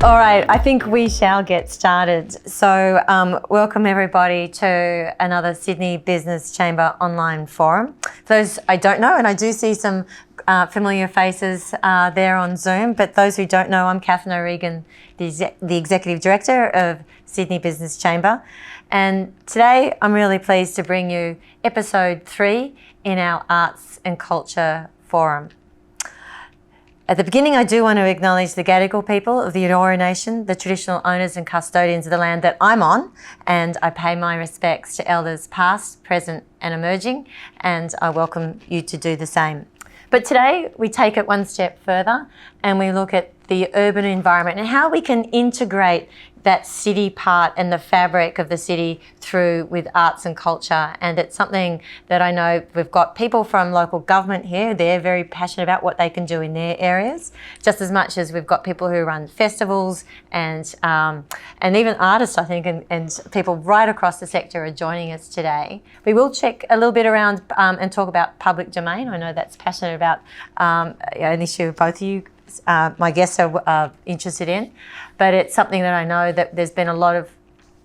All right, I think we shall get started. So welcome everybody to another Sydney Business Chamber online forum. For those I don't know, and I do see some familiar faces there on Zoom, but those who don't know, I'm Catherine O'Regan, the Executive Director of Sydney Business Chamber. And today I'm really pleased to bring you episode 3 in our Arts and Culture Forum. At the beginning, I do want to acknowledge the Gadigal people of the Eora Nation, the traditional owners and custodians of the land that I'm on, and I pay my respects to elders past, present and emerging, and I welcome you to do the same. But today, we take it one step further and we look at the urban environment and how we can integrate that city part and the fabric of the city through with arts and culture. And it's something that I know we've got people from local government here. They're very passionate about what they can do in their areas, just as much as we've got people who run festivals and even artists, I think, and people right across the sector are joining us today. We will check a little bit around and talk about public domain. I know that's passionate about an issue both of you my guests are interested in, but it's something that I know that there's been a lot of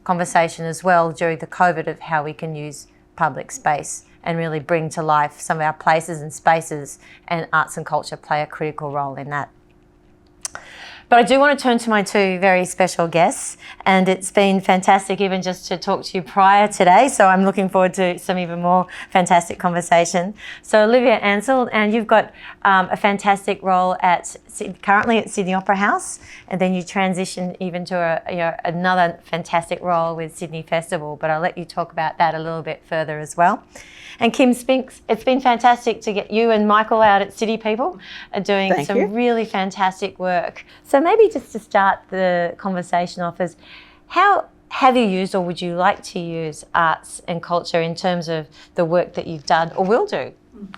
conversation as well during the COVID of how we can use public space and really bring to life some of our places and spaces, and arts and culture play a critical role in that. But I do want to turn to my two very special guests, and it's been fantastic even just to talk to you prior today, so I'm looking forward to some even more fantastic conversation. So Olivia Ansell, and you've got a fantastic role currently at Sydney Opera House, and then you transition even to another fantastic role with Sydney Festival, but I'll let you talk about that a little bit further as well. And Kim Spinks, it's been fantastic to get you and Michael out at City People doing really fantastic work. So maybe just to start the conversation off is, how have you used or would you like to use arts and culture in terms of the work that you've done or will do?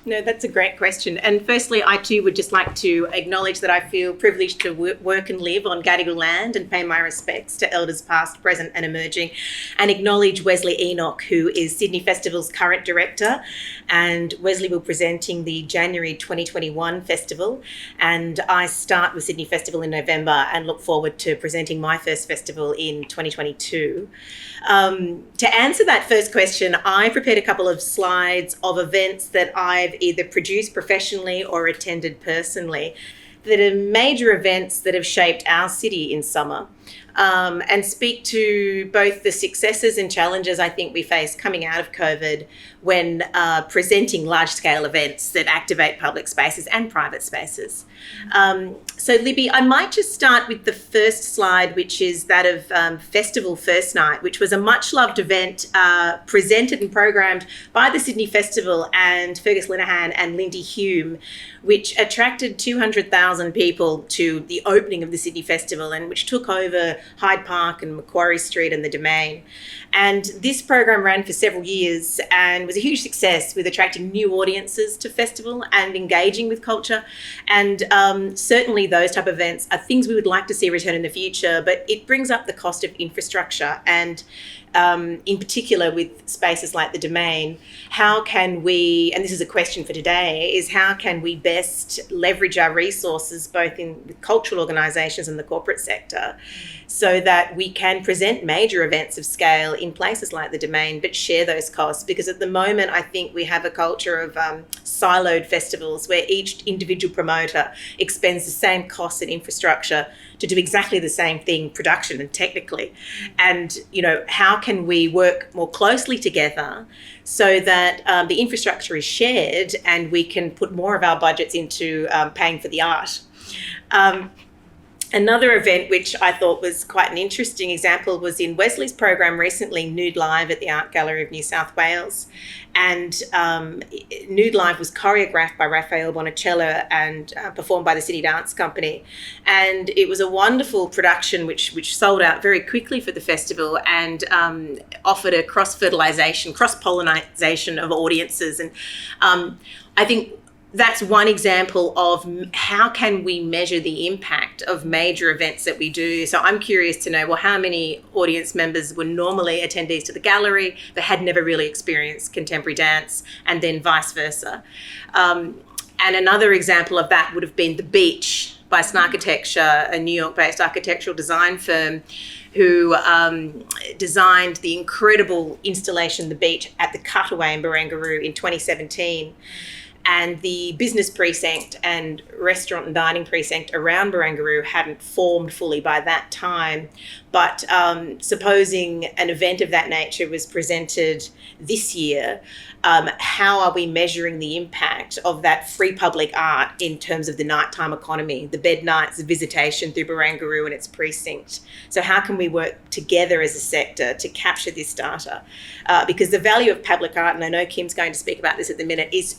No, that's a great question. And firstly, I too would just like to acknowledge that I feel privileged to work and live on Gadigal land and pay my respects to elders past, present and emerging, and acknowledge Wesley Enoch, who is Sydney Festival's current director. And Wesley will be presenting the January 2021 festival. And I start with Sydney Festival in November and look forward to presenting my first festival in 2022. To answer that first question, I prepared a couple of slides of events that I've either produced professionally or attended personally that are major events that have shaped our city in summer, and speak to both the successes and challenges I think we face coming out of COVID when presenting large-scale events that activate public spaces and private spaces. So Libby, I might just start with the first slide, which is that of Festival First Night, which was a much-loved event presented and programmed by the Sydney Festival and Fergus Linehan and Lindy Hume, which attracted 200,000 people to the opening of the Sydney Festival and which took over Hyde Park and Macquarie Street and the Domain. And this program ran for several years and was a huge success, with attracting new audiences to festival and engaging with culture. And certainly those type of events are things we would like to see return in the future, but it brings up the cost of infrastructure, and in particular with spaces like the Domain, how can we, and this is a question for today, is how can we best leverage our resources both in cultural organisations and the corporate sector so that we can present major events of scale in places like the Domain but share those costs? Because at the moment I think we have a culture of siloed festivals where each individual promoter expends the same costs and infrastructure to do exactly the same thing, production and technically. And, how can we work more closely together so that the infrastructure is shared and we can put more of our budgets into paying for the art? Another event which I thought was quite an interesting example was in Wesley's program recently, Nude Live at the Art Gallery of New South Wales. And Nude Live was choreographed by Raphael Bonicello and performed by the City Dance Company. And it was a wonderful production which sold out very quickly for the festival and offered a cross-fertilisation, cross-pollinisation of audiences. And I think that's one example of how can we measure the impact of major events that we do. So I'm curious to know, well, how many audience members were normally attendees to the gallery but had never really experienced contemporary dance, and then vice versa. And another example of that would have been The Beach by Snarkitecture, a New York-based architectural design firm who designed the incredible installation The Beach at the Cutaway in Barangaroo in 2017. And the business precinct and restaurant and dining precinct around Barangaroo hadn't formed fully by that time. But supposing an event of that nature was presented this year, how are we measuring the impact of that free public art in terms of the nighttime economy, the bed nights, the visitation through Barangaroo and its precinct? So how can we work together as a sector to capture this data? Because the value of public art, and I know Kim's going to speak about this at the minute, is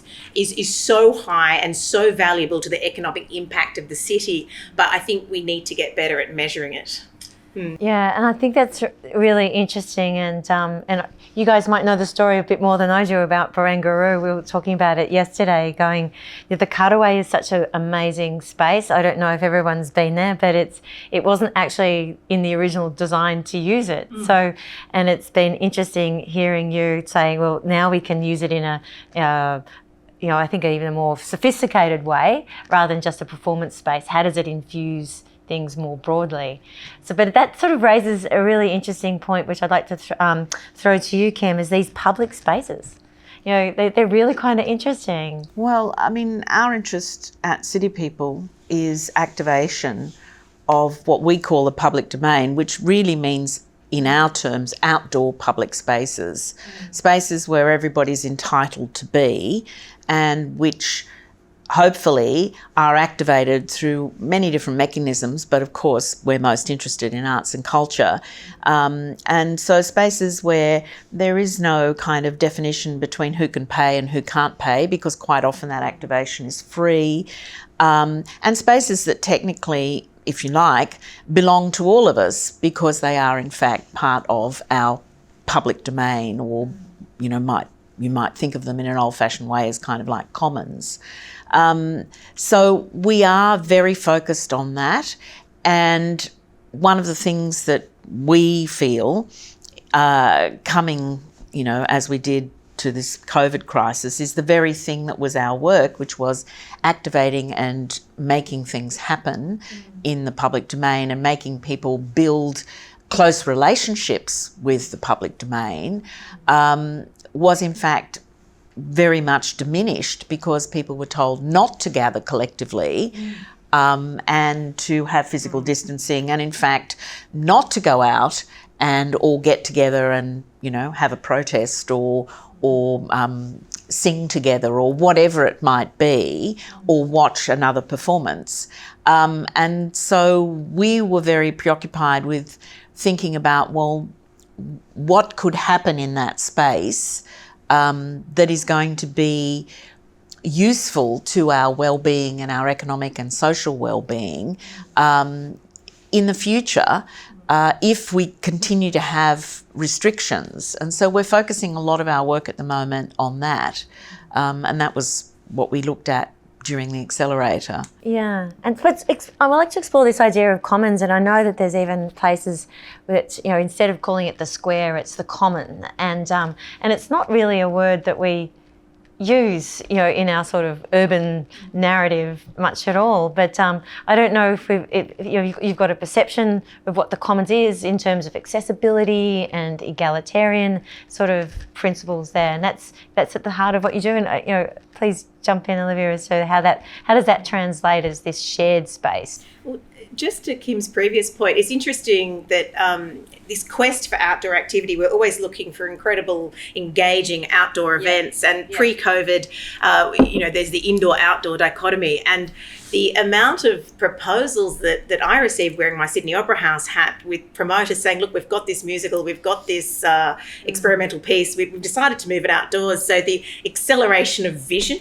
so high and so valuable to the economic impact of the city. But I think we need to get better at measuring it. Yeah, and I think that's really interesting, and you guys might know the story a bit more than I do about Barangaroo. We were talking about it yesterday, going, the Cutaway is such an amazing space. I don't know if everyone's been there, but it wasn't actually in the original design to use it. So, and it's been interesting hearing you saying, well, now we can use it in a I think even a more sophisticated way rather than just a performance space. How does it infuse things more broadly? So, but that sort of raises a really interesting point, which I'd like to throw to you, Kim, is these public spaces. They're really kind of interesting. Well, I mean, our interest at City People is activation of what we call the public domain, which really means, in our terms, outdoor public spaces, spaces where everybody's entitled to be and which hopefully are activated through many different mechanisms, but of course we're most interested in arts and culture. And so spaces where there is no kind of definition between who can pay and who can't pay, because quite often that activation is free, and spaces that technically, if you like, belong to all of us because they are in fact part of our public domain, or you might think of them in an old-fashioned way as kind of like commons. So we are very focused on that, and one of the things that we feel coming, as we did to this COVID crisis, is the very thing that was our work, which was activating and making things happen in the public domain and making people build close relationships with the public domain, was in fact very much diminished because people were told not to gather collectively and to have physical distancing, and in fact not to go out and all get together and have a protest or sing together or whatever it might be, or watch another performance. And so we were very preoccupied with thinking about, well, what could happen in that space that is going to be useful to our well-being and our economic and social well-being in the future if we continue to have restrictions. And so we're focusing a lot of our work at the moment on that, and that was what we looked at during the accelerator. Yeah, and I would like to explore this idea of commons, and I know that there's even places that, instead of calling it the square, it's the common, and it's not really a word that we use, in our sort of urban narrative much at all. But I don't know if you've got a perception of what the commons is in terms of accessibility and egalitarian sort of principles there, and that's at the heart of what you do. And please jump in, Olivia, as to how does that translate as this shared space? Well, just to Kim's previous point, it's interesting that this quest for outdoor activity, we're always looking for incredible, engaging outdoor events. And pre-COVID, there's the indoor-outdoor dichotomy. And the amount of proposals that I received wearing my Sydney Opera House hat, with promoters saying, look, we've got this musical, we've got this experimental piece, we've decided to move it outdoors. So the acceleration of vision,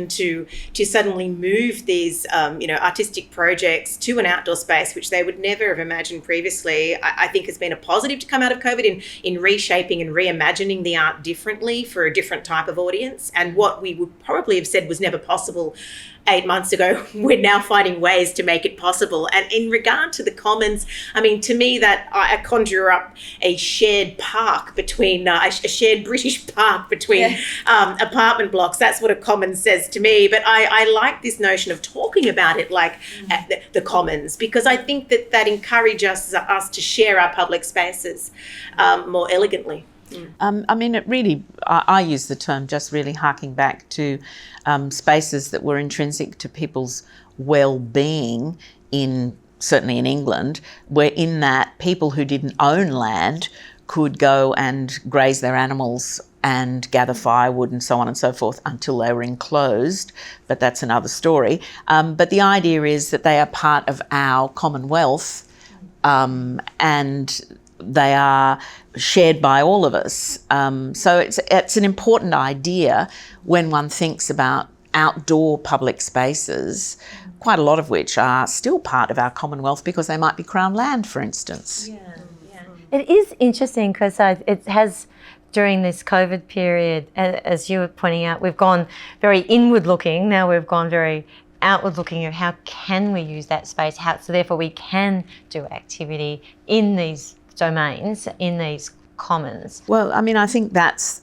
to suddenly move these, artistic projects to an outdoor space, which they would never have imagined previously, I think has been a positive to come out of COVID in reshaping and reimagining the art differently for a different type of audience. And what we would probably have said was never possible 8 months ago, we're now finding ways to make it possible. And in regard to the commons, I mean, to me, that I conjure up a shared park between a shared British park between apartment apartment blocks. That's what a common says to me. But I like this notion of talking about it like the commons, because I think that encourages us to share our public spaces more elegantly. I mean, it really, I use the term just really harking back to spaces that were intrinsic to people's well-being certainly in England, where in that people who didn't own land could go and graze their animals and gather firewood and so on and so forth until they were enclosed, but that's another story. But the idea is that they are part of our commonwealth, and they are shared by all of us. So it's an important idea when one thinks about outdoor public spaces, quite a lot of which are still part of our commonwealth because they might be Crown land, for instance. Yeah. It is interesting because it has, during this COVID period, as you were pointing out, we've gone very inward looking. Now we've gone very outward looking at how can we use that space, so therefore we can do activity in these domains, in these commons. Well, I mean, I think that's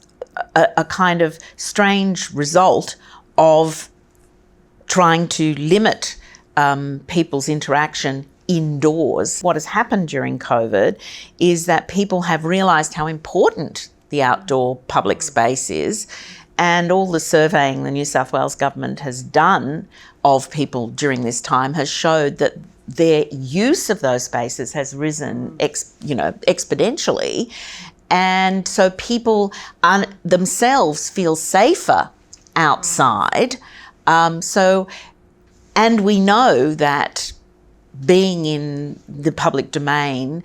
a kind of strange result of trying to limit people's interaction indoors. What has happened during COVID is that people have realised how important the outdoor public space is, and all the surveying the New South Wales government has done of people during this time has showed that their use of those spaces has risen exponentially, and so people themselves feel safer outside. And we know that being in the public domain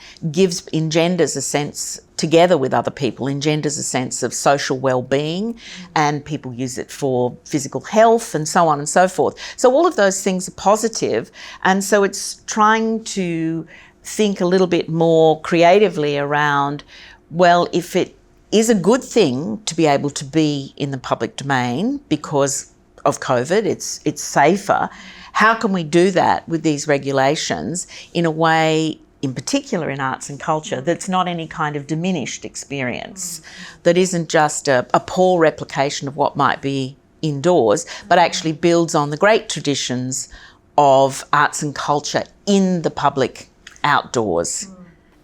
engenders a sense, together with other people, engenders a sense of social well-being, and people use it for physical health and so on and so forth. So all of those things are positive, and so it's trying to think a little bit more creatively around, well, if it is a good thing to be able to be in the public domain because of COVID, it's safer. How can we do that with these regulations in a way, in particular in arts and culture, that's not any kind of diminished experience, that isn't just a poor replication of what might be indoors, but actually builds on the great traditions of arts and culture in the public outdoors?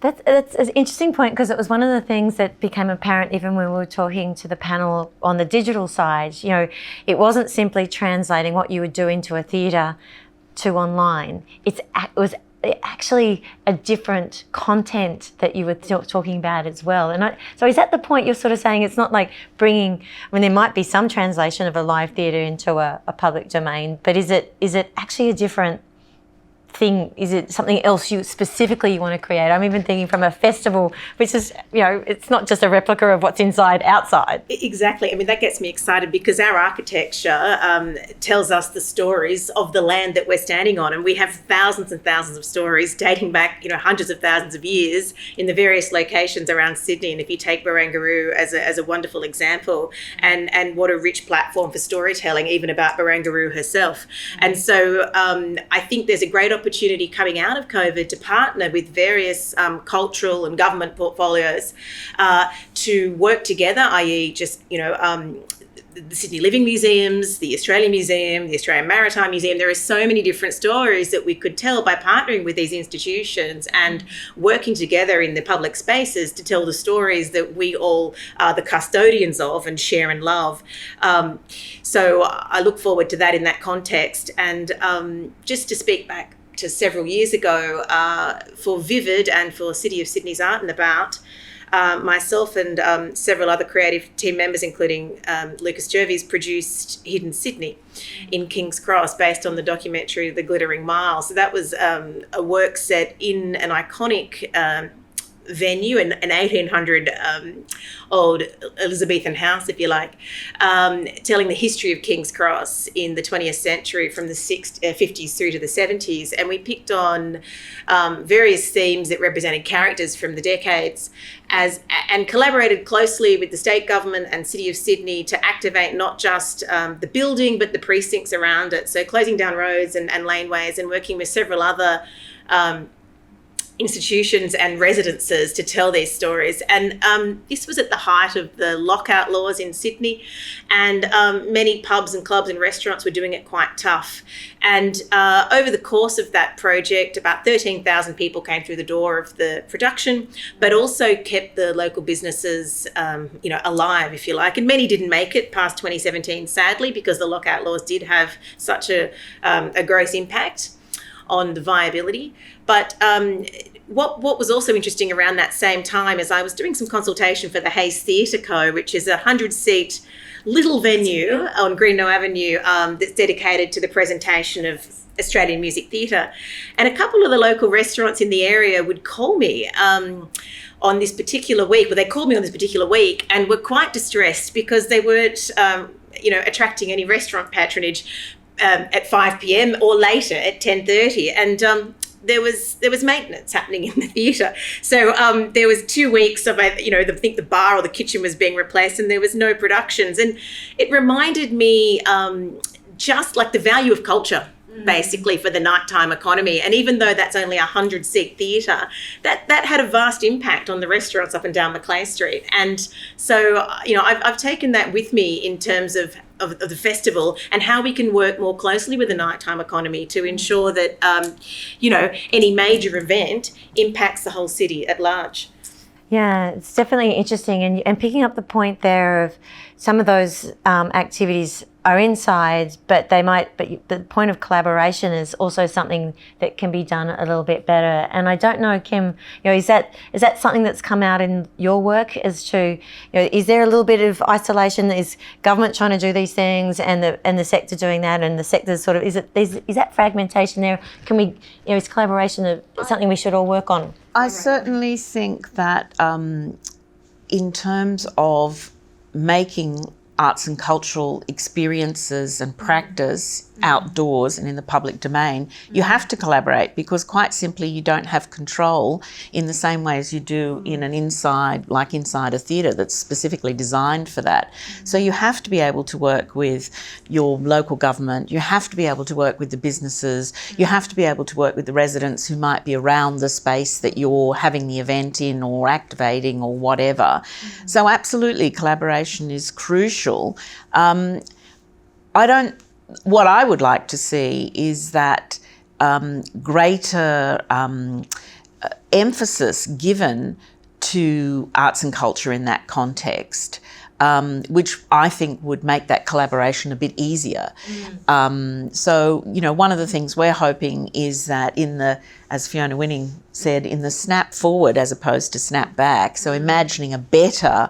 That's an interesting point, because it was one of the things that became apparent even when we were talking to the panel on the digital side. You know, it wasn't simply translating what you would do into a theatre to online. It was actually a different content that you were talking about as well. And so is that the point you're sort of saying? It's not like bringing, I mean, there might be some translation of a live theatre into a public domain, but is it actually a different thing? Is it something else you specifically want to create? I'm even thinking from a festival, which is, you know, it's not just a replica of what's outside. Exactly. I mean, that gets me excited because our architecture tells us the stories of the land that we're standing on, and we have thousands and thousands of stories dating back, you know, hundreds of thousands of years in the various locations around Sydney. And if you take Barangaroo as a wonderful example, and what a rich platform for storytelling, even about Barangaroo herself. And so I think there's a great opportunity coming out of COVID to partner with various cultural and government portfolios to work together, i.e. just, you know, the Sydney Living Museums, the Australian Museum, the Australian Maritime Museum. There are so many different stories that we could tell by partnering with these institutions and working together in the public spaces to tell the stories that we all are the custodians of and share and love. So I look forward to that in that context. And just to speak back to several years ago, for Vivid and for City of Sydney's Art and About, myself and several other creative team members, including Lucas Jervis, produced Hidden Sydney in King's Cross, based on the documentary The Glittering Mile. So that was a work set in an iconic venue, an 1800 old Elizabethan house, if you like, telling the history of King's Cross in the 20th century from the 50s through to the 70s. And we picked on various themes that represented characters from the decades and collaborated closely with the state government and City of Sydney to activate not just the building but the precincts around it. So closing down roads and laneways, and working with several other institutions and residences to tell their stories. And this was at the height of the lockout laws in Sydney, and many pubs and clubs and restaurants were doing it quite tough. And over the course of that project, about 13,000 people came through the door of the production, but also kept the local businesses, alive, if you like. And many didn't make it past 2017, sadly, because the lockout laws did have such a gross impact on the viability. But what was also interesting around that same time is I was doing some consultation for the Hayes Theatre Co., which is a 100-seat little venue on Greenough Avenue that's dedicated to the presentation of Australian music theatre. And a couple of the local restaurants in the area would call me on this particular week, they called me on this particular week and were quite distressed because they weren't, attracting any restaurant patronage at 5 p.m. or later at 10:30, and there was maintenance happening in the theatre. So there was 2 weeks of, I think the bar or the kitchen was being replaced, and there was no productions. And it reminded me just like the value of culture, basically, for the nighttime economy. And even though that's only a 100-seat theatre, that had a vast impact on the restaurants up and down Macleay Street. And so, I've taken that with me in terms of the festival and how we can work more closely with the nighttime economy to ensure that, any major event impacts the whole city at large. Yeah, it's definitely interesting. And picking up the point there of some of those activities are inside, but the point of collaboration is also something that can be done a little bit better. And I don't know, Kim, is that something that's come out in your work as to, is there a little bit of isolation? Is government trying to do these things and the sector doing that, and the sector's sort of, is that fragmentation there? Can we, is collaboration something we should all work on? I certainly think that in terms of making arts and cultural experiences and practice outdoors and in the public domain, you have to collaborate, because quite simply you don't have control in the same way as you do in an inside a theatre that's specifically designed for that. So you have to be able to work with your local government, you have to be able to work with the businesses, you have to be able to work with the residents who might be around the space that you're having the event in or activating or whatever. So absolutely, collaboration is crucial. What I would like to see is that greater emphasis given to arts and culture in that context, which I think would make that collaboration a bit easier. So, one of the things we're hoping is that as Fiona Winning said, in the snap forward as opposed to snap back, so imagining a better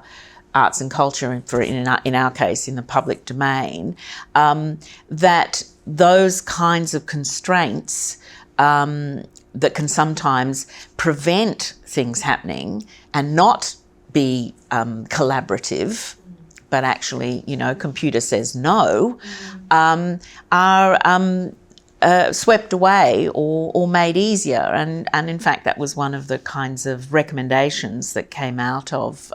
arts and culture, in our case, in the public domain, that those kinds of constraints that can sometimes prevent things happening and not be collaborative, but actually, computer says no, are swept away or made easier. And in fact, that was one of the kinds of recommendations that came out of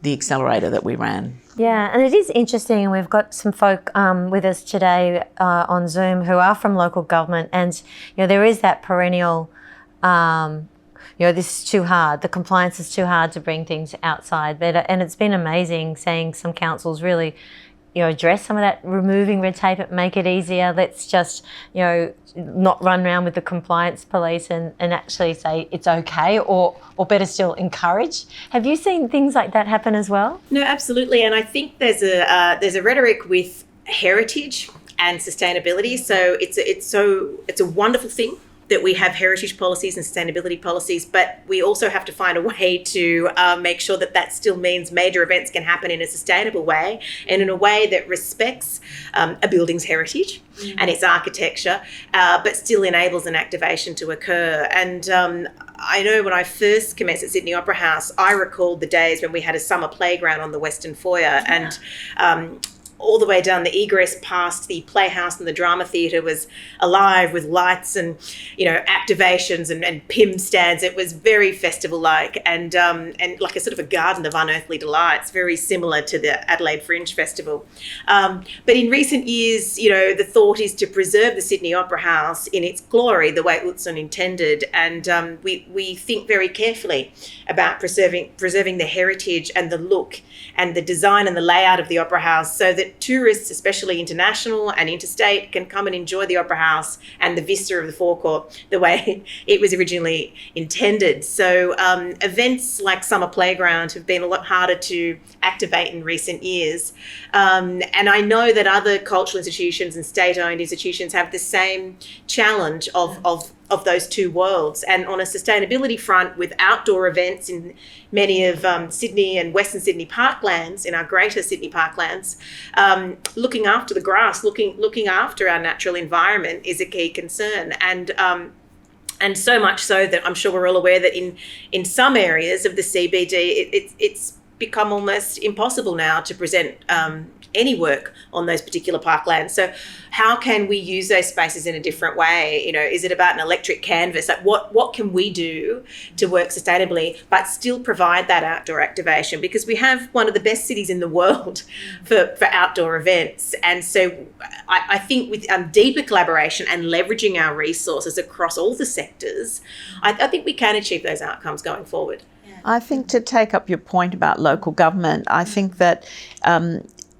the accelerator that we ran. Yeah, and it is interesting, and we've got some folk with us today on Zoom who are from local government, and there is that perennial, this is too hard, the compliance is too hard to bring things outside. And it's been amazing seeing some councils really address some of that, removing red tape, make it easier. Let's just, not run around with the compliance police and actually say it's okay, or better still, encourage. Have you seen things like that happen as well? No, absolutely. And I think there's a rhetoric with heritage and sustainability. So it's a wonderful thing that we have heritage policies and sustainability policies, but we also have to find a way to make sure that still means major events can happen in a sustainable way and in a way that respects a building's heritage and its architecture, but still enables an activation to occur. And I know when I first commenced at Sydney Opera House, I recalled the days when we had a summer playground on the Western Foyer, and all the way down the egress past the playhouse and the drama theatre was alive with lights and, activations and PIM stands. It was very festival-like and like a sort of a garden of unearthly delights, very similar to the Adelaide Fringe Festival. But in recent years, the thought is to preserve the Sydney Opera House in its glory, the way Utzon intended, and we think very carefully about preserving the heritage and the look and the design and the layout of the Opera House, so that tourists, especially international and interstate, can come and enjoy the Opera House and the vista of the forecourt the way it was originally intended. So events like Summer Playground have been a lot harder to activate in recent years. And I know that other cultural institutions and state-owned institutions have the same challenge of those two worlds. And on a sustainability front, with outdoor events in many of Sydney and Western Sydney parklands, in our greater Sydney parklands, looking after the grass, looking after our natural environment is a key concern. And so much so that I'm sure we're all aware that in some areas of the CBD, it's become almost impossible now to present any work on those particular parklands. So how can we use those spaces in a different way? Is it about an electric canvas? Like what can we do to work sustainably but still provide that outdoor activation? Because we have one of the best cities in the world for outdoor events. And so I think with deeper collaboration and leveraging our resources across all the sectors, I think we can achieve those outcomes going forward. I think, to take up your point about local government, I think that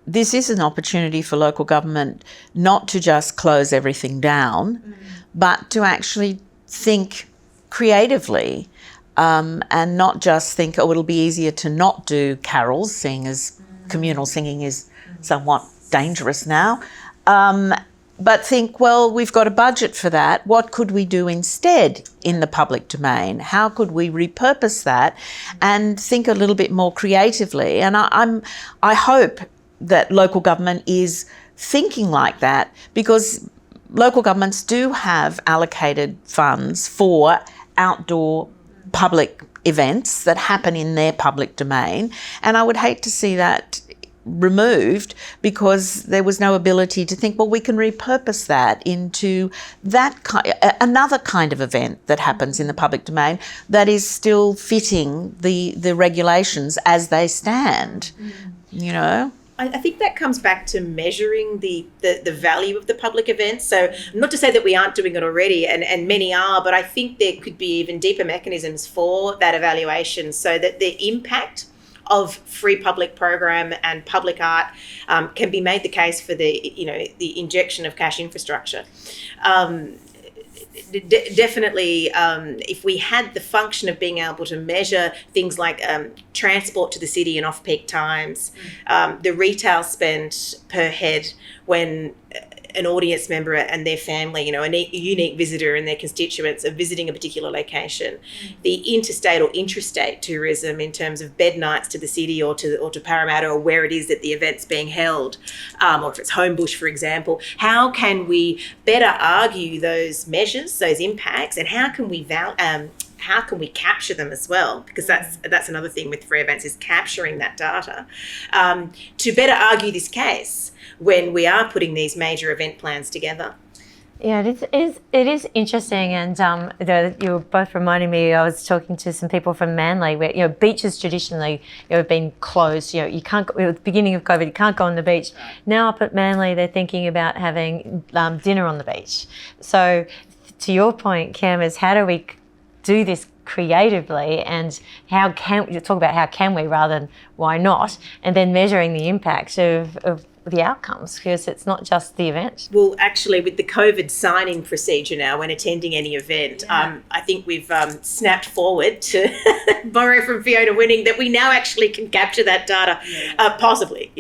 this is an opportunity for local government not to just close everything down, but to actually think creatively and not just think, it'll be easier to not do carols, seeing as communal singing is somewhat dangerous now. But think, well, we've got a budget for that. What could we do instead in the public domain? How could we repurpose that and think a little bit more creatively? And I hope that local government is thinking like that, because local governments do have allocated funds for outdoor public events that happen in their public domain. And I would hate to see that removed because there was no ability to think, well, we can repurpose that into another kind of event that happens in the public domain that is still fitting the regulations as they stand, I think that comes back to measuring the value of the public events. So not to say that we aren't doing it already, and many are, but I think there could be even deeper mechanisms for that evaluation so that the impact of free public program and public art can be made the case for the injection of cash infrastructure. Definitely, if we had the function of being able to measure things like transport to the city in off-peak times, the retail spend per head when an audience member and their family, a unique visitor and their constituents are visiting a particular location, the interstate or intrastate tourism in terms of bed nights to the city or to Parramatta or where it is that the event's being held, or if it's Homebush, for example, how can we better argue those measures, those impacts, and how can we capture them as well? Because that's another thing with free events, is capturing that data to better argue this case when we are putting these major event plans together. Yeah, it is interesting, and you were both reminding me. I was talking to some people from Manly, where beaches traditionally have been closed. You can't go, at the beginning of COVID, you can't go on the beach. Now up at Manly, they're thinking about having dinner on the beach. So, to your point, Cam, is how do we do this creatively, and how can we rather than why not, and then measuring the impact of the outcomes, because it's not just the event. Well, actually, with the COVID sign-in procedure now, when attending any event, I think we've snapped forward to borrow from Fiona Winning that we now actually can capture that data, possibly,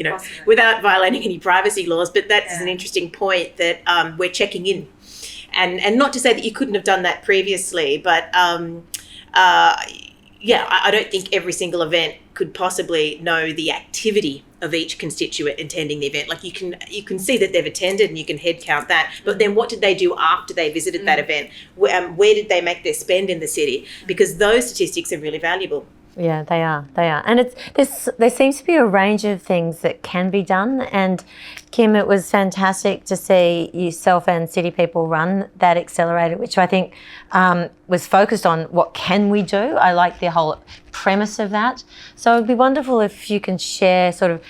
without violating any privacy laws. But that's an interesting point, that we're checking in. And not to say that you couldn't have done that previously, but I don't think every single event could possibly know the activity of each constituent attending the event. Like you can see that they've attended and you can head count that, but then what did they do after they visited that event? Where did they make their spend in the city? Because those statistics are really valuable. Yeah, they are. They are. And there seems to be a range of things that can be done. And Kim, it was fantastic to see yourself and City People run that accelerator, which I think was focused on what can we do. I like the whole premise of that. So it'd be wonderful if you can share sort of,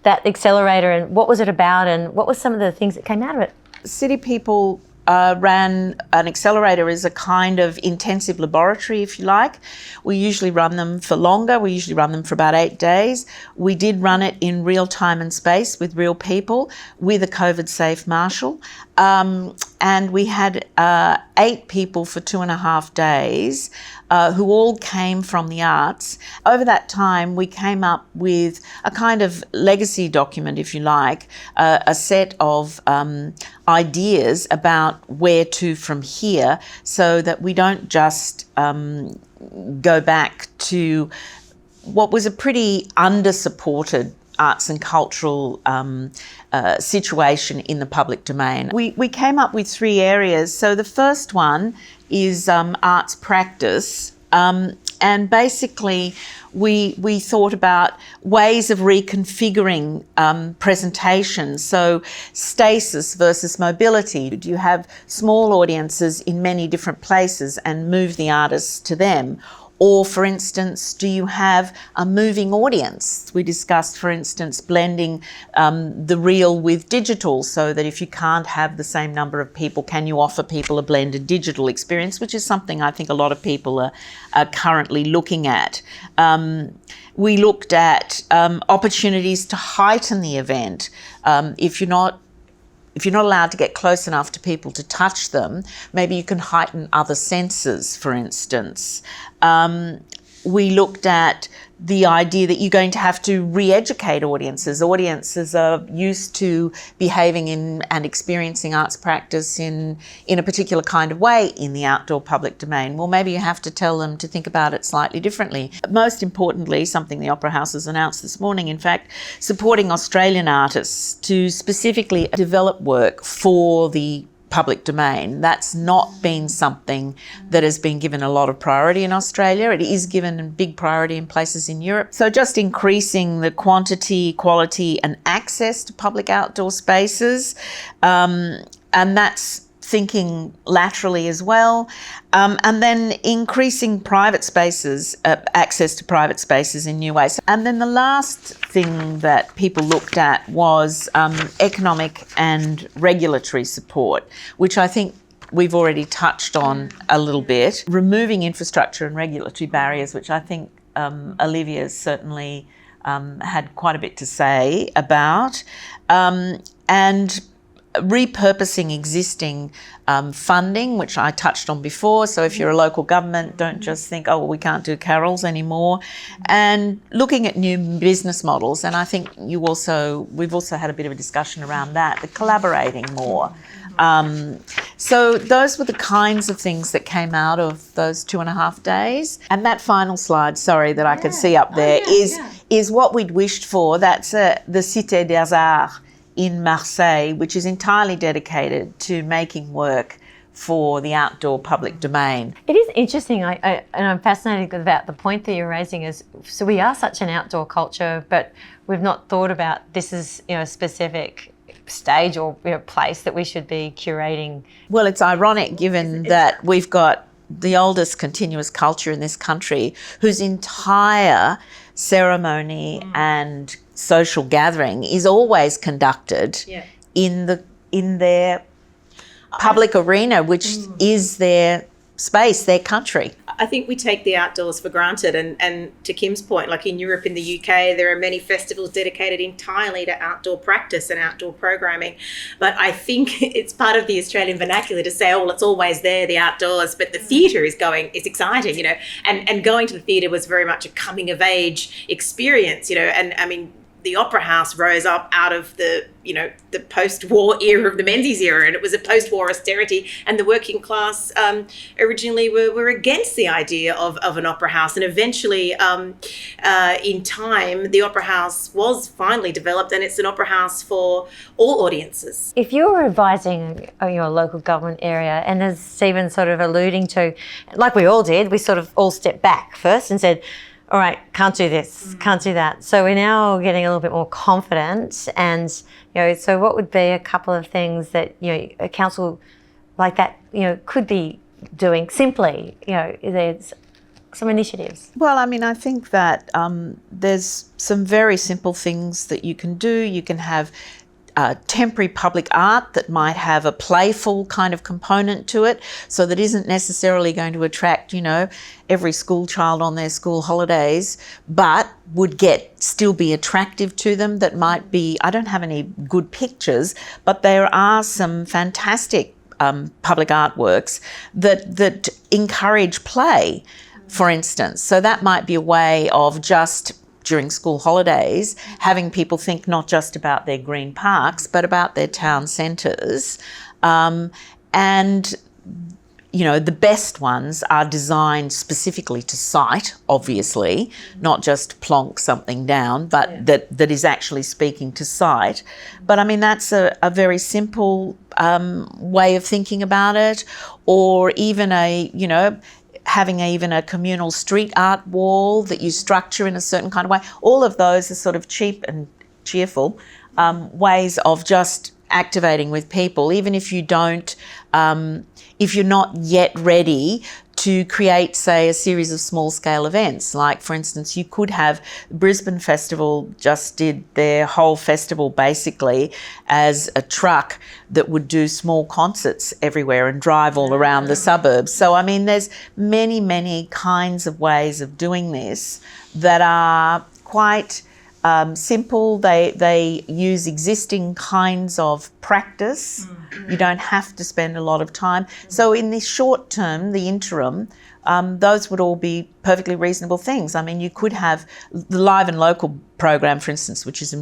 that accelerator and what was it about and what were some of the things that came out of it. City People ran an accelerator as a kind of intensive laboratory, if you like. We usually run them for longer. We usually run them for about 8 days. We did run it in real time and space with real people with a COVID-safe marshal. And we had 8 people for 2.5 days who all came from the arts. Over that time, we came up with a kind of legacy document, if you like, a set of ideas about where to from here, so that we don't just go back to what was a pretty under-supported arts and cultural situation in the public domain. We came up with 3 areas. So the first one is arts practice. And basically, we thought about ways of reconfiguring presentations. So stasis versus mobility. Do you have small audiences in many different places and move the artists to them? Or, for instance, do you have a moving audience? We discussed, for instance, blending the real with digital, so that if you can't have the same number of people, can you offer people a blended digital experience, which is something I think a lot of people are currently looking at. We looked at opportunities to heighten the event. If you're not allowed to get close enough to people to touch them, maybe you can heighten other senses, for instance. We looked at the idea that you're going to have to re-educate audiences. Audiences are used to behaving in and experiencing arts practice in a particular kind of way in the outdoor public domain. Well, maybe you have to tell them to think about it slightly differently. Most importantly, something the Opera House has announced this morning, in fact, supporting Australian artists to specifically develop work for the public domain. That's not been something that has been given a lot of priority in Australia. It is given a big priority in places in Europe. So just increasing the quantity, quality and access to public outdoor spaces, and that's thinking laterally as well, and then increasing private spaces, access to private spaces in new ways. And then the last thing that people looked at was economic and regulatory support, which I think we've already touched on a little bit. Removing infrastructure and regulatory barriers, which I think Olivia's certainly had quite a bit to say about, and repurposing existing funding, which I touched on before. So if you're a local government, don't just think, oh, well, we can't do carols anymore. And looking at new business models. And I think we've also had a bit of a discussion around that, the collaborating more. So those were the kinds of things that came out of those 2.5 days. And that final slide, sorry, that I could see up there is what we'd wished for. That's the Cité des Arts in Marseille, which is entirely dedicated to making work for the outdoor public domain. It is interesting, and I'm fascinated about the point that you're raising is, so we are such an outdoor culture, but we've not thought about this as a specific stage or place that we should be curating. Well, it's ironic given that we've got the oldest continuous culture in this country whose entire ceremony and social gathering is always conducted in their public arena, which is their space, their country. I think we take the outdoors for granted, and to Kim's point, like in Europe, in the UK, there are many festivals dedicated entirely to outdoor practice and outdoor programming. But I think it's part of the Australian vernacular to say, oh, well, it's always there, the outdoors, but the theatre is exciting, and going to the theatre was very much a coming of age experience, and I mean, the Opera House rose up out of the post-war era of the Menzies era, and it was a post-war austerity, and the working class originally were against the idea of an opera house, and eventually in time the Opera House was finally developed, and it's an opera house for all audiences. If you were advising your local government area, and as Stephen's sort of alluding to, like we all did, we sort of all stepped back first and said, all right, can't do this, can't do that. So we're now getting a little bit more confident, and so what would be a couple of things that a council like that could be doing simply? There's some initiatives. Well, I mean, I think that there's some very simple things that you can do. You can have temporary public art that might have a playful kind of component to it, so that isn't necessarily going to attract, every school child on their school holidays, but would still be attractive to them. That might be, I don't have any good pictures, but there are some fantastic public artworks that encourage play, for instance. So that might be a way of just during school holidays, having people think not just about their green parks, but about their town centres. And, the best ones are designed specifically to site, obviously, not just plonk something down, but that is actually speaking to site. But I mean, that's a very simple way of thinking about it. Or even having even a communal street art wall that you structure in a certain kind of way. All of those are sort of cheap and cheerful ways of just activating with people, even if you don't, if you're not yet ready to create, say, a series of small-scale events. Like, for instance, you could have Brisbane Festival just did their whole festival basically as a truck that would do small concerts everywhere and drive all around the suburbs. So, I mean, there's many, many kinds of ways of doing this that are quite simple. They use existing kinds of practice. You don't have to spend a lot of time. So in the short term, the interim, those would all be perfectly reasonable things. I mean, you could have the Live and Local program, for instance, which is a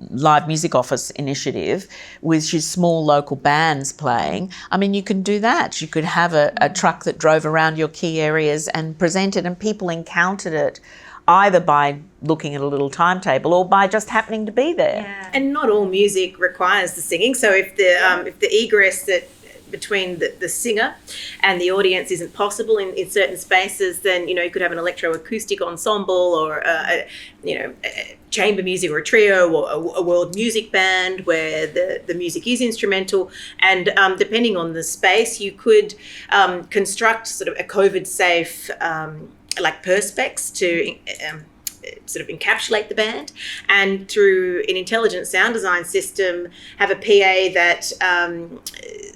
live music office initiative, which is small local bands playing. I mean, you can do that. You could have a truck that drove around your key areas and presented, and people encountered it either by looking at a little timetable or by just happening to be there. Yeah. And not all music requires the singing. So if the egress between the singer and the audience isn't possible in certain spaces, then you could have an electroacoustic ensemble or chamber music or a trio or a world music band where the music is instrumental. And depending on the space, you could construct sort of a COVID-safe like perspex to sort of encapsulate the band, and through an intelligent sound design system have a PA that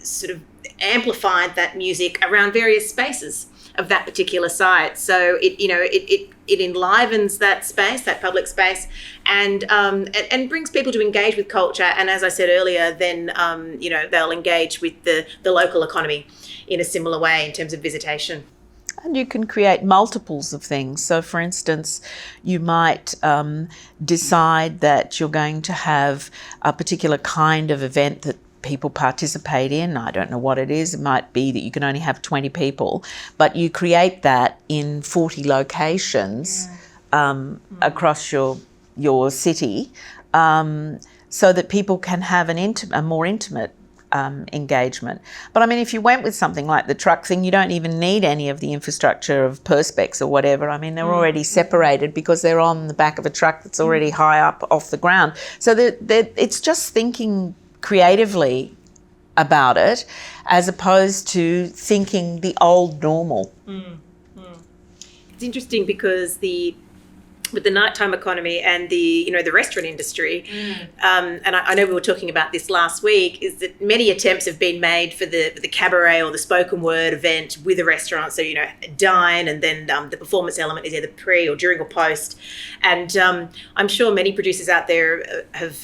sort of amplified that music around various spaces of that particular site. So it enlivens that space, that public space, and brings people to engage with culture. And as I said earlier, then they'll engage with the local economy in a similar way in terms of visitation. And you can create multiples of things. So, for instance, you might decide that you're going to have a particular kind of event that people participate in. I don't know what it is. It might be that you can only have 20 people, but you create that in 40 locations across your city, so that people can have a more intimate engagement. But I mean, if you went with something like the truck thing, you don't even need any of the infrastructure of perspex or whatever. I mean, they're already separated because they're on the back of a truck that's already high up off the ground. So it's just thinking creatively about it as opposed to thinking the old normal. It's interesting because with the nighttime economy and the restaurant industry, and I know we were talking about this last week, is that many attempts have been made for the cabaret or the spoken word event with a restaurant. So dine, and then the performance element is either pre or during or post. And I'm sure many producers out there have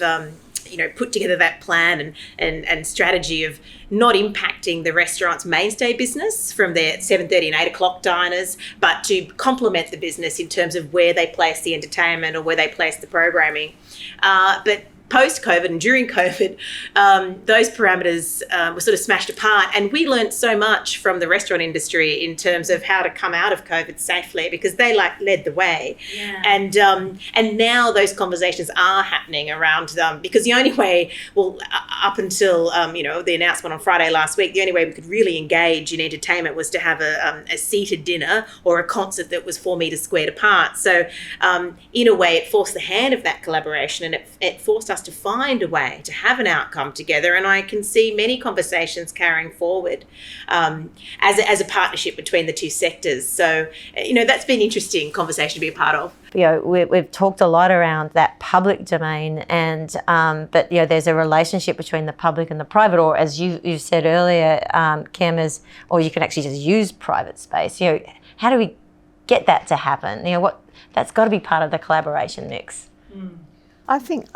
put together that plan and strategy of not impacting the restaurant's mainstay business from their 7:30 and 8 o'clock diners, but to complement the business in terms of where they place the entertainment or where they place the programming. But post-COVID and during COVID, those parameters were sort of smashed apart, and we learned so much from the restaurant industry in terms of how to come out of COVID safely, because they led the way. Yeah. And now those conversations are happening around because the only way, up until the announcement on Friday last week, the only way we could really engage in entertainment was to have a seated dinner or a concert that was 4 meters squared apart. So in a way, it forced the hand of that collaboration, and it forced us to find a way to have an outcome together. And I can see many conversations carrying forward as a partnership between the two sectors. So that's been an interesting conversation to be a part of. We've talked a lot around that public domain, and but there's a relationship between the public and the private, or as you said earlier, Kim, or you can actually just use private space. How do we get that to happen? That's got to be part of the collaboration mix. I think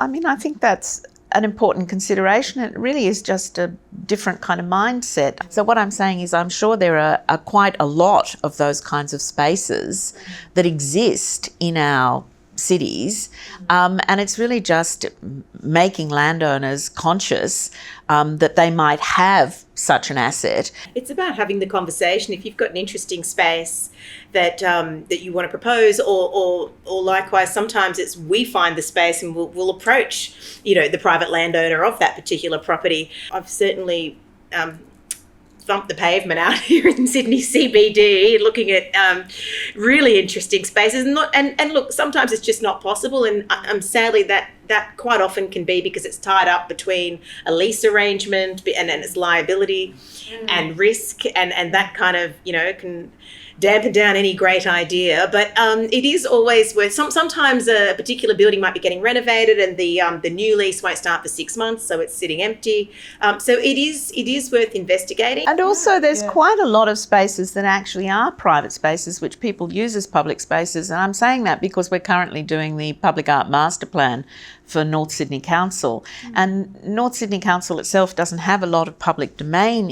that's an important consideration. It really is just a different kind of mindset. So what I'm saying is I'm sure there are quite a lot of those kinds of spaces that exist in our cities, and it's really just making landowners conscious that they might have such an asset. It's about having the conversation. If you've got an interesting space that you want to propose, or likewise, sometimes it's we find the space and we'll approach the private landowner of that particular property. I've certainly thumped the pavement out here in Sydney CBD, looking at really interesting spaces. And look, sometimes it's just not possible, and sadly that quite often can be because it's tied up between a lease arrangement and its liability and risk, and that kind of can dampen down any great idea. But it is always worth. Sometimes a particular building might be getting renovated, and the new lease won't start for 6 months, so it's sitting empty. So it is worth investigating. And also, there's quite a lot of spaces that actually are private spaces, which people use as public spaces. And I'm saying that because we're currently doing the Public Art Master Plan for North Sydney Council, and North Sydney Council itself doesn't have a lot of public domain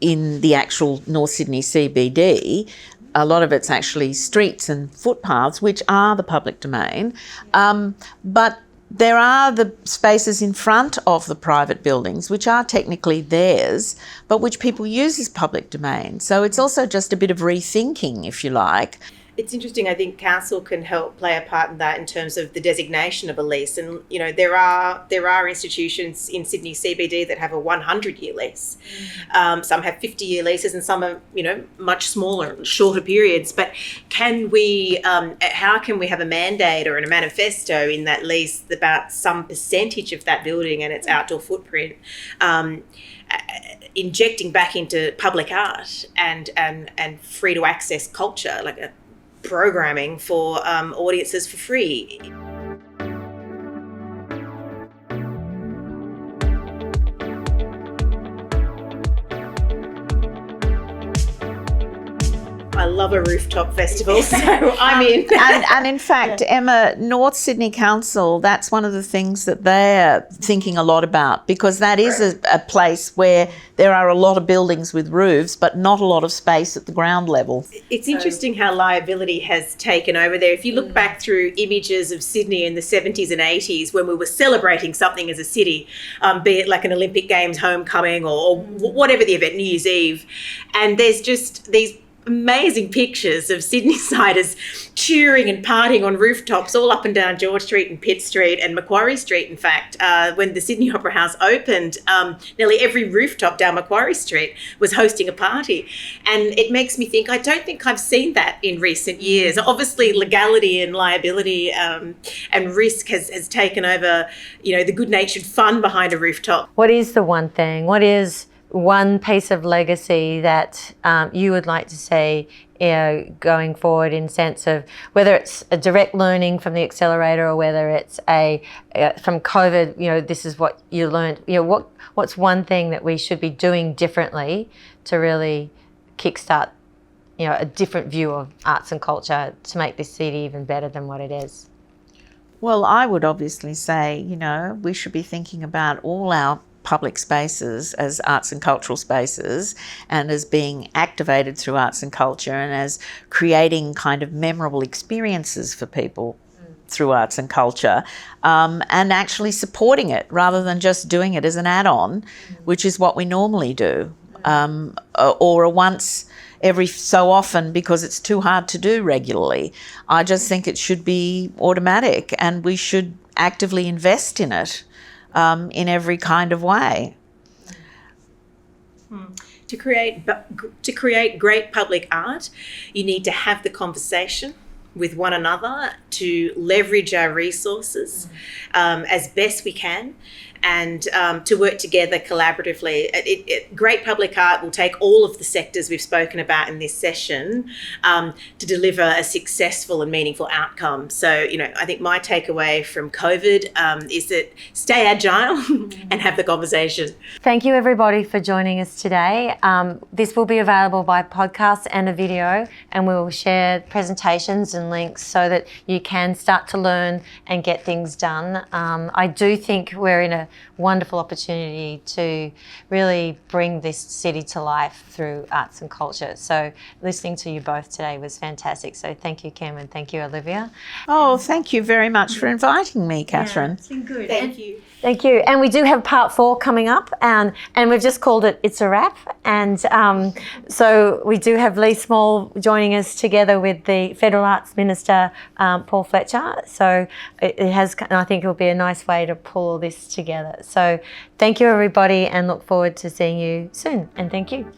in the actual North Sydney CBD. A lot of it's actually streets and footpaths, which are the public domain. But there are the spaces in front of the private buildings, which are technically theirs, but which people use as public domain. So it's also just a bit of rethinking, if you like. It's interesting. I think council can help play a part in that in terms of the designation of a lease. And there are institutions in Sydney CBD that have a 100-year lease. Some have 50-year leases, and some are much smaller, shorter periods. But can we? How can we have a mandate or a manifesto in that lease about some percentage of that building and its outdoor footprint? Injecting back into public art and free to access culture, like a programming for audiences for free. I love a rooftop festival, so I'm in. And in fact, Emma, North Sydney Council, that's one of the things that they're thinking a lot about, because that is a place where there are a lot of buildings with roofs, but not a lot of space at the ground level. It's interesting how liability has taken over there. If you look back through images of Sydney in the 70s and 80s, when we were celebrating something as a city, be it like an Olympic Games homecoming or whatever the event, New Year's Eve, and there's just these amazing pictures of Sydney-siders cheering and partying on rooftops all up and down George Street and Pitt Street and Macquarie Street. In fact, when the Sydney Opera House opened, nearly every rooftop down Macquarie Street was hosting a party. And it makes me think, I don't think I've seen that in recent years. Obviously, legality and liability and risk has taken over, the good-natured fun behind a rooftop. What is the one thing? What is one piece of legacy that you would like to see going forward, in sense of whether it's a direct learning from the accelerator or whether it's from COVID, this is what you learned, what's one thing that we should be doing differently to really kickstart a different view of arts and culture to make this city even better than what it is? Well, I would obviously say, we should be thinking about all our public spaces as arts and cultural spaces, and as being activated through arts and culture, and as creating kind of memorable experiences for people through arts and culture, and actually supporting it rather than just doing it as an add-on, which is what we normally do, or a once every so often because it's too hard to do regularly. I just think it should be automatic, and we should actively invest in it. in every kind of way. To create great public art, you need to have the conversation with one another, to leverage our resources as best we can, and to work together collaboratively. Great public art will take all of the sectors we've spoken about in this session to deliver a successful and meaningful outcome. So, you know, I think my takeaway from COVID is that stay agile and have the conversation. Thank you everybody for joining us today. This will be available by podcast and a video, and we will share presentations and links so that you can start to learn and get things done. I do think we're in a wonderful opportunity to really bring this city to life through arts and culture. So listening to you both today was fantastic. So thank you, Kim, and thank you, Olivia. Oh, thank you very much for inviting me, Catherine. It's been good. Thank you. Thank you. And we do have part 4 coming up, and we've just called it It's a Wrap. And so we do have Lee Small joining us together with the Federal Arts Minister, Paul Fletcher. So I think it'll be a nice way to pull all this together. So thank you, everybody, and look forward to seeing you soon. And thank you.